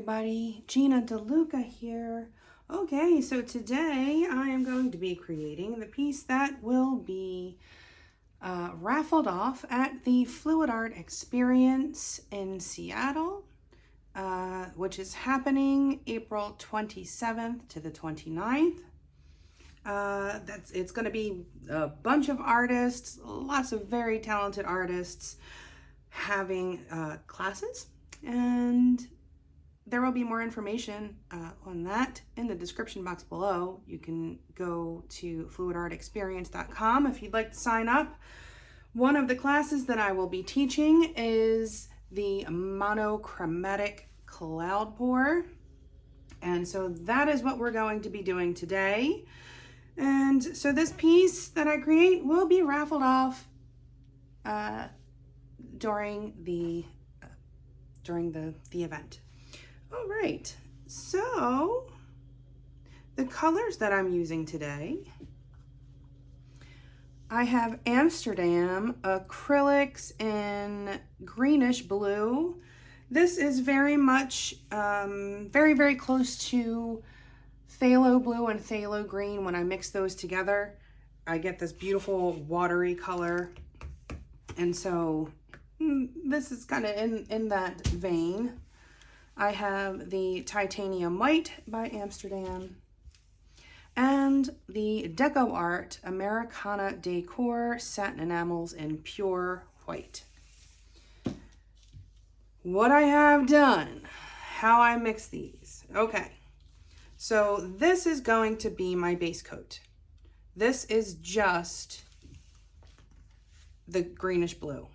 everybody, Gina DeLuca here. Okay, so today I am going to be creating the piece that will be raffled off at the Fluid Art Experience in Seattle, which is happening April 27th to the 29th. It's going to be a bunch of artists, lots of very talented artists having classes, and there will be more information on that in the description box below. You can go to fluidartexperience.com if you'd like to sign up. One of the classes that I will be teaching is the monochromatic cloud pour. And so that is what we're going to be doing today. And so this piece that I create will be raffled off during the event. All right, so the colors that I'm using today, I have Amsterdam acrylics in greenish blue. This is very much, very close to phthalo blue and phthalo green. When I mix those together, I get this beautiful watery color. And so this is kind of in that vein. I have the Titanium White by Amsterdam and the Decoart Americana Decor Satin Enamels in pure white. What I have done, how I mix these. Okay, so this is going to be my base coat. This is just the greenish blue,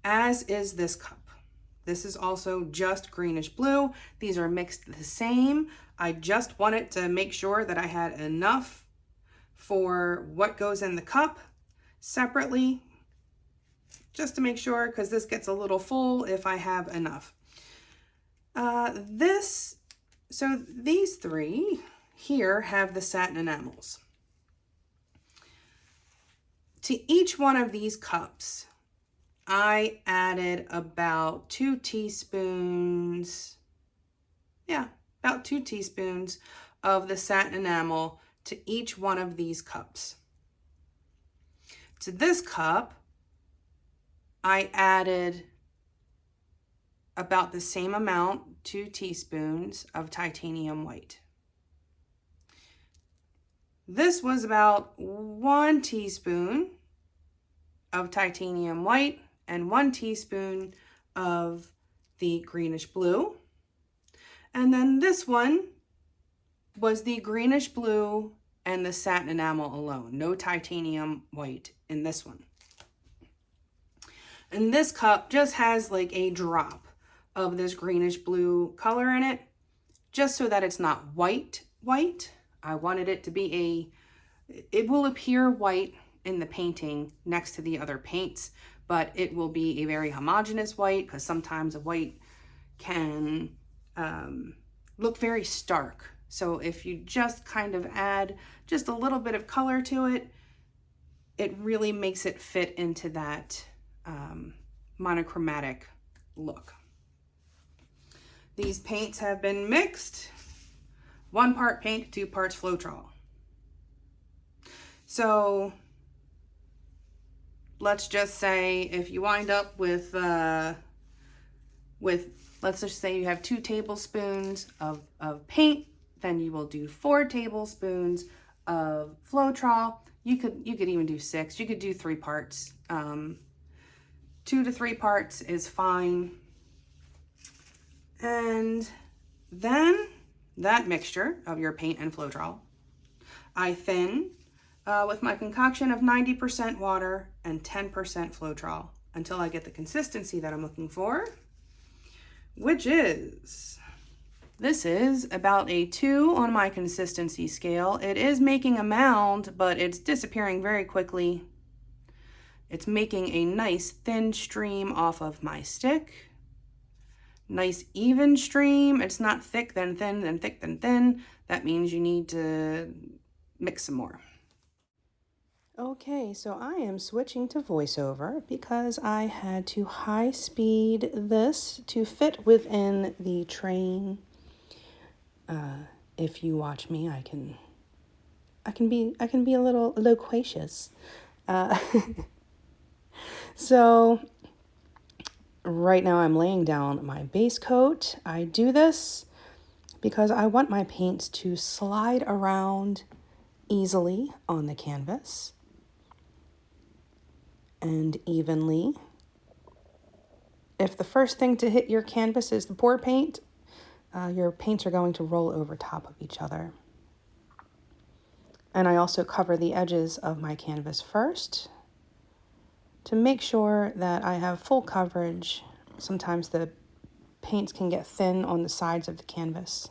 as is this cup. This is also just greenish blue. These are mixed the same. I just wanted to make sure that I had enough for what goes in the cup separately, just to make sure, because this gets a little full if I have enough. So these three here have the satin enamels. To each one of these cups, I added about 2 teaspoons, about 2 teaspoons of the satin enamel to each one of these cups. To this cup, I added about the same amount, 2 teaspoons of titanium white. This was about 1 teaspoon of titanium white and 1 teaspoon of the greenish blue. And then this one was the greenish blue and the satin enamel alone. No titanium white in this one. And this cup just has like a drop of this greenish blue color in it, just so that it's not white. I wanted it to be it will appear white in the painting next to the other paints, but it will be a very homogeneous white, because sometimes a white can look very stark. So if you just kind of add just a little bit of color to it, it really makes it fit into that monochromatic look. These paints have been mixed. 1 part paint, 2 parts Floetrol. So let's just say if you wind up with let's just say you have 2 tablespoons of paint, then you will do 4 tablespoons of Floetrol. You could even do 6. You could do 3 parts. 2 to 3 parts is fine. And then that mixture of your paint and Floetrol, I thin with my concoction of 90% water and 10% Floetrol until I get the consistency that I'm looking for, which is, this is about a 2 on my consistency scale. It is making a mound, but it's disappearing very quickly. It's making a nice thin stream off of my stick. Nice even stream. It's not thick then thin, then thick then thin. That means you need to mix some more. Okay, so I am switching to voiceover because I had to high speed this to fit within the train. If you watch me, I can be a little loquacious. Uh, so right now I'm laying down my base coat. I do this because I want my paints to slide around easily on the canvas and evenly. If the first thing to hit your canvas is the pour paint, your paints are going to roll over top of each other. And I also cover the edges of my canvas first to make sure that I have full coverage. Sometimes the paints can get thin on the sides of the canvas.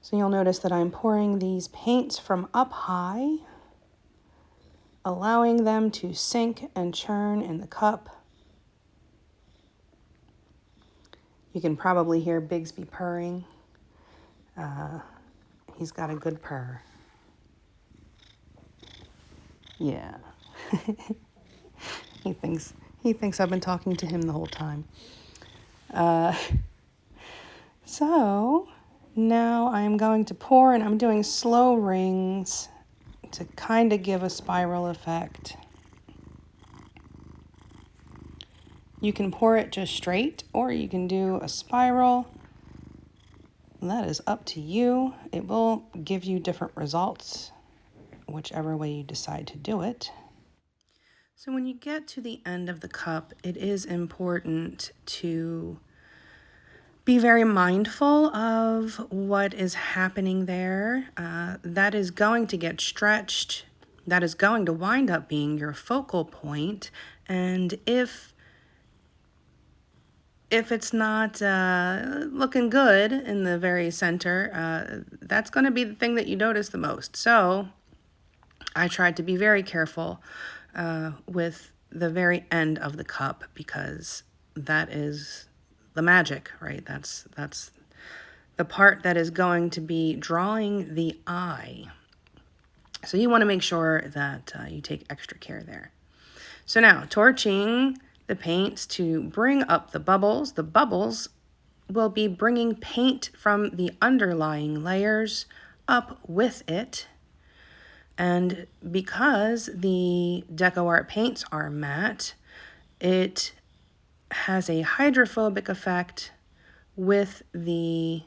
So you'll notice that I'm pouring these paints from up high, allowing them to sink and churn in the cup. You can probably hear Bigsby purring. He's got a good purr. Yeah. He thinks I've been talking to him the whole time. So now I'm going to pour, and I'm doing slow rings to kind of give a spiral effect. You can pour it just straight, or you can do a spiral. That is up to you. It will give you different results, whichever way you decide to do it. So when you get to the end of the cup, it is important to be very mindful of what is happening there. That is going to get stretched. That is going to wind up being your focal point. And if it's not looking good in the very center, that's going to be the thing that you notice the most. So I tried to be very careful with the very end of the cup, because that is the magic, right? That's the part that is going to be drawing the eye. So you want to make sure that you take extra care there. So now, torching the paints to bring up the bubbles. The bubbles will be bringing paint from the underlying layers up with it. And because the Decoart paints are matte, it has a hydrophobic effect with the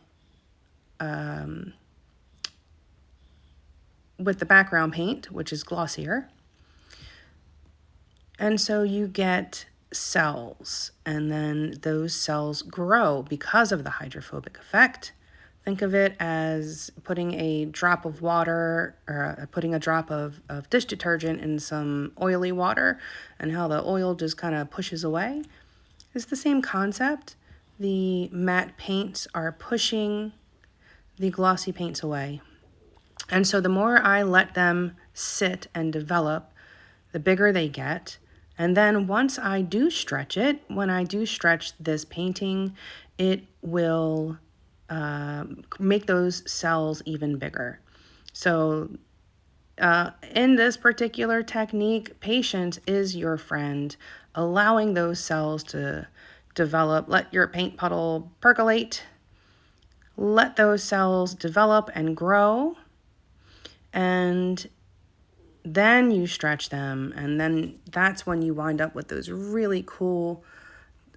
background paint, which is glossier. And so you get cells, and then those cells grow because of the hydrophobic effect. Think of it as putting a drop of water, or putting a drop of dish detergent in some oily water, and how the oil just kind of pushes away. It's the same concept. The matte paints are pushing the glossy paints away. And so the more I let them sit and develop, the bigger they get. And then once I do stretch it, when I do stretch this painting, it will make those cells even bigger. So in this particular technique, patience is your friend, allowing those cells to develop. Let your paint puddle percolate. Let those cells develop and grow. And then you stretch them, and then that's when you wind up with those really cool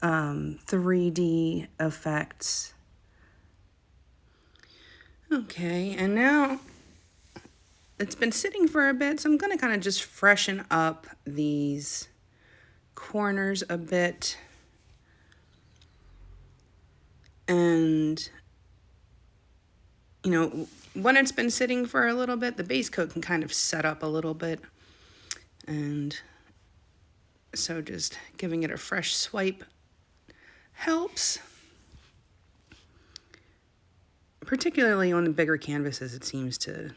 3D effects. Okay, and now it's been sitting for a bit, so I'm going to kind of just freshen up these corners a bit. And, you know, when it's been sitting for a little bit, the base coat can kind of set up a little bit. And so just giving it a fresh swipe helps. Particularly on the bigger canvases, it seems to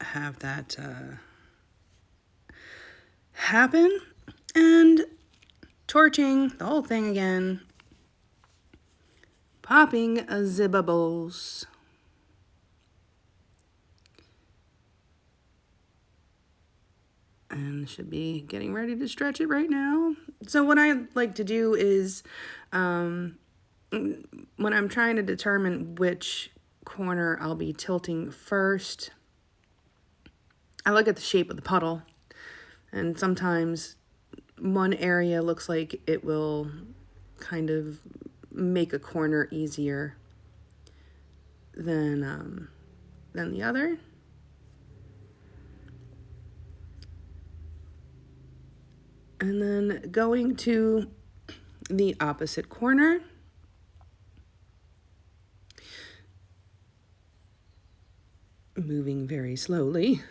have that happen. And torching the whole thing again. Popping zibbables. and should be getting ready to stretch it right now. So what I like to do is, when I'm trying to determine which corner I'll be tilting first, I look at the shape of the puddle, and sometimes one area looks like it will kind of make a corner easier than the other. And then going to the opposite corner, moving very slowly.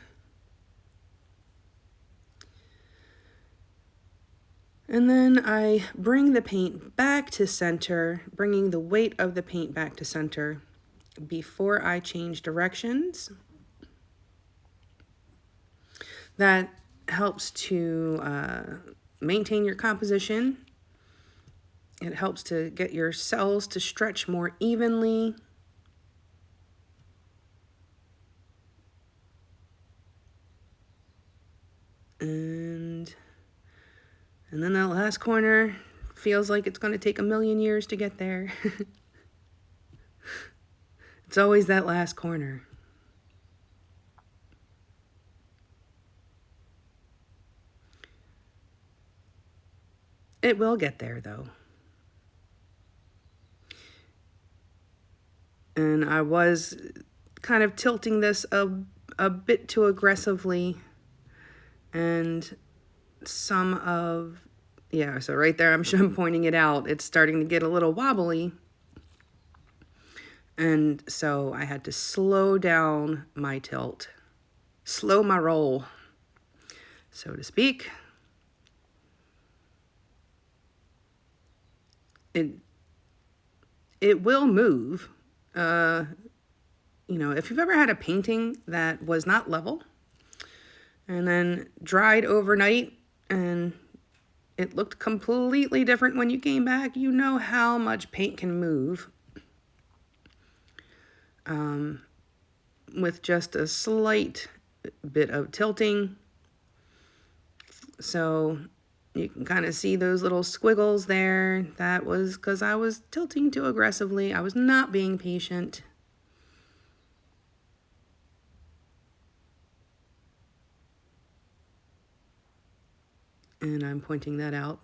And then I bring the paint back to center, bringing the weight of the paint back to center before I change directions. That helps to maintain your composition. It helps to get your cells to stretch more evenly. And then that last corner feels like it's going to take a million years to get there. It's always that last corner. It will get there, though. And I was kind of tilting this a bit too aggressively. And some of, yeah, so right there, I'm pointing it out. It's starting to get a little wobbly. And so I had to slow down my tilt, slow my roll, so to speak. It will move. You know, if you've ever had a painting that was not level and then dried overnight and it looked completely different when you came back, you know how much paint can move with just a slight bit of tilting. So you can kind of see those little squiggles there. That was because I was tilting too aggressively. I was not being patient. And I'm pointing that out.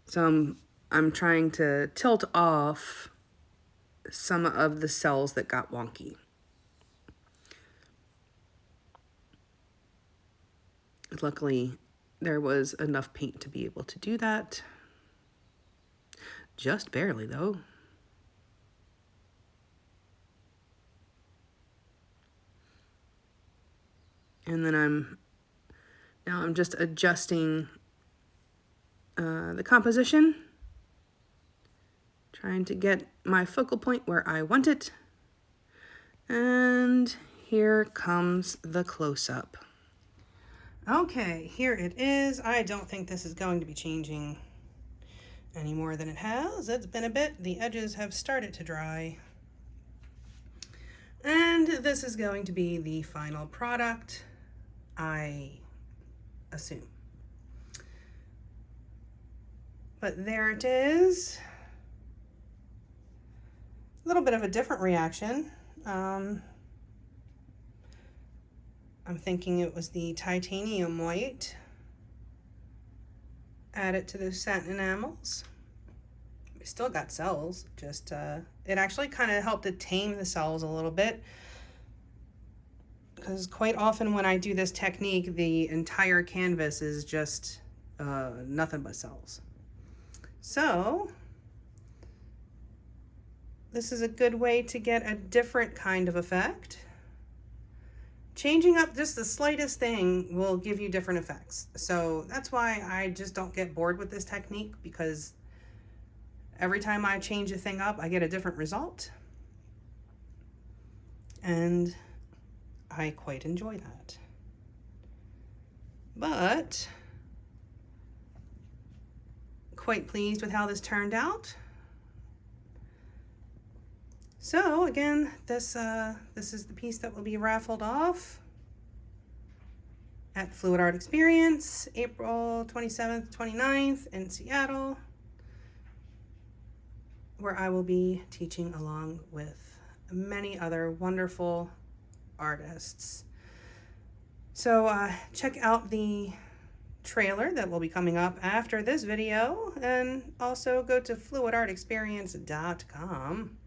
So I'm trying to tilt off some of the cells that got wonky. Luckily, there was enough paint to be able to do that. Just barely, though. And then I'm just adjusting the composition, trying to get my focal point where I want it. And here comes the close-up. Okay, here it is. I don't think this is going to be changing any more than it has. It's been a bit. The edges have started to dry. And this is going to be the final product, I assume. But there it is. A little bit of a different reaction. I'm thinking it was the titanium white. Add it to those satin enamels. We still got cells, just it actually kind of helped to tame the cells a little bit, because quite often when I do this technique, the entire canvas is just nothing but cells. So this is a good way to get a different kind of effect. Changing up just the slightest thing will give you different effects. So that's why I just don't get bored with this technique, because every time I change a thing up, I get a different result. And I quite enjoy that. But quite pleased with how this turned out. So again, this is the piece that will be raffled off. at Fluid Art Experience, April 27th, 29th in Seattle, where I will be teaching along with many other wonderful artists. So check out the trailer that will be coming up after this video, and also go to fluidartexperience.com.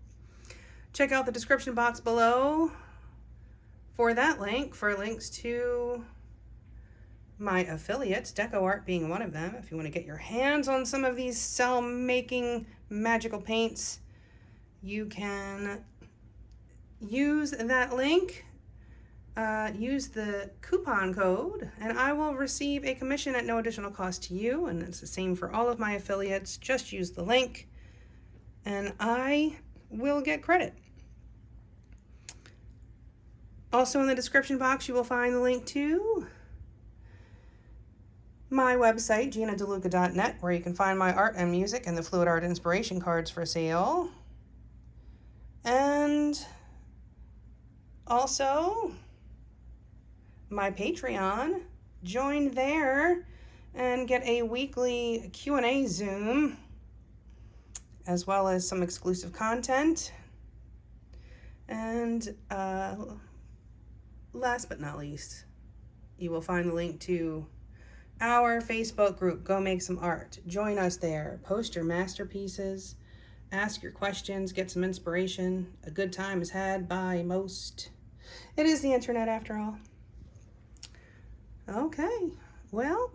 Check out the description box below for that link, for links to my affiliates, Decoart being one of them. If you want to get your hands on some of these cell making magical paints, you can use that link. Use the coupon code, and I will receive a commission at no additional cost to you, and it's the same for all of my affiliates. Just use the link and I will get credit. Also in the description box you will find the link to my website, GinaDeLuca.net, where you can find my art and music and the Fluid Art inspiration cards for sale. And also my Patreon. Join there and get a weekly Q&A Zoom, as well as some exclusive content. And last but not least, you will find the link to our Facebook group, Go Make Some Art. Join us there. Post your masterpieces, ask your questions, get some inspiration. A good time is had by most. It is the internet after all. Okay, well,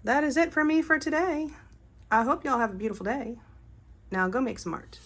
that is it for me for today. I hope y'all have a beautiful day. Now go make some art.